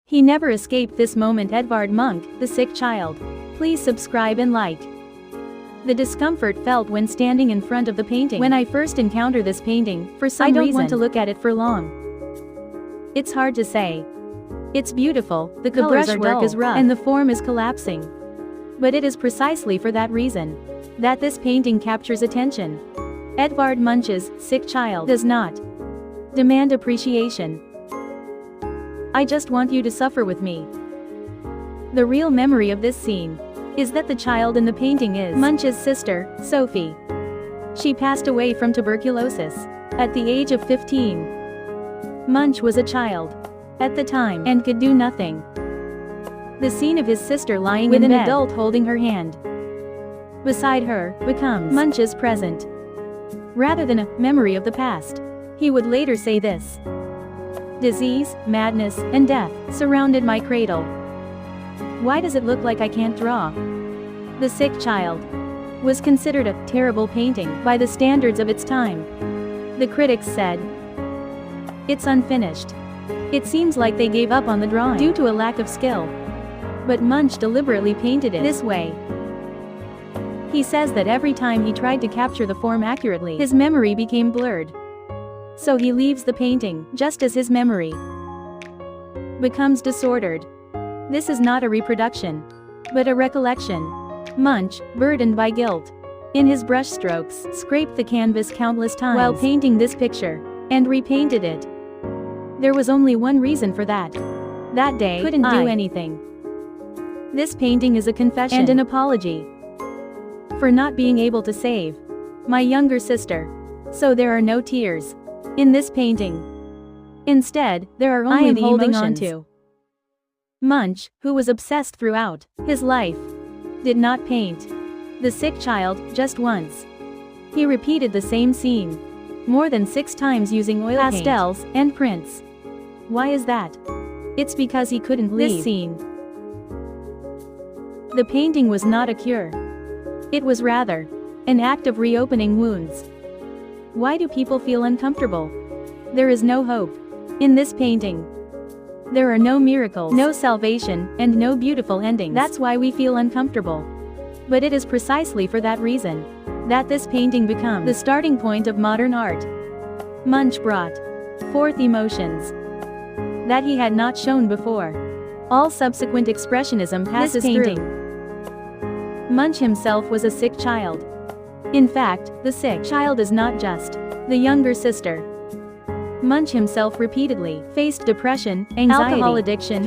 He never escaped this MomentEdvard Munch, the sick child. Please subscribe and like. The discomfort felt when standing in front of the painting. When I first encounter this painting, for some reason I don't want to look at it for long. It's hard to say. It's beautiful, the colors are dull, and the form is collapsing. But it is precisely for that reason that this painting captures attention. Edvard Munch's sick child does not demand appreciation. I just want you to suffer with me. The real memory of this scene is that the child in the painting is Munch's sister, Sophie. She passed away from tuberculosis at the age of 15. Munch was a child at the time and could do nothing. The scene of his sister lying with an adult holding her hand beside her becomes Munch's present, rather than a memory of the past. He would later say this: "Disease, madness, and death surrounded my cradle. Why does it look like I can't draw?" The Sick Child was considered a terrible painting by the standards of its time. The critics said, "It's unfinished. It seems like they gave up on the drawing due to a lack of skill." But Munch deliberately painted it this way. He says that every time he tried to capture the form accurately, his memory became blurred. So he leaves the painting, just as his memory becomes disordered. This is not a reproduction, but a recollection. Munch, burdened by guilt, in his brushstrokes, scraped the canvas countless times while painting this picture, and repainted it. There was only one reason for that. That day, couldn't do anything. This painting is a confession and an apology for not being able to save my younger sister. So there are no tears in this painting. Instead, there are only the holding on to. Munch, who was obsessed throughout his life, did not paint the sick child just once. He repeated the same scene more than 6 times using oil pastels and prints. Why is that? It's because he couldn't leave this scene. The painting was not a cure. It was rather an act of reopening wounds. Why do people feel uncomfortable? There is no hope in this painting. There are no miracles, no salvation, and no beautiful endings. That's why we feel uncomfortable. But it is precisely for that reason that this painting becomes the starting point of modern art. Munch brought forth emotions that he had not shown before. All subsequent expressionism passes through. Munch himself was a sick child. In fact, the sick child is not just the younger sister. Munch himself repeatedly faced depression, anxiety, alcohol addiction,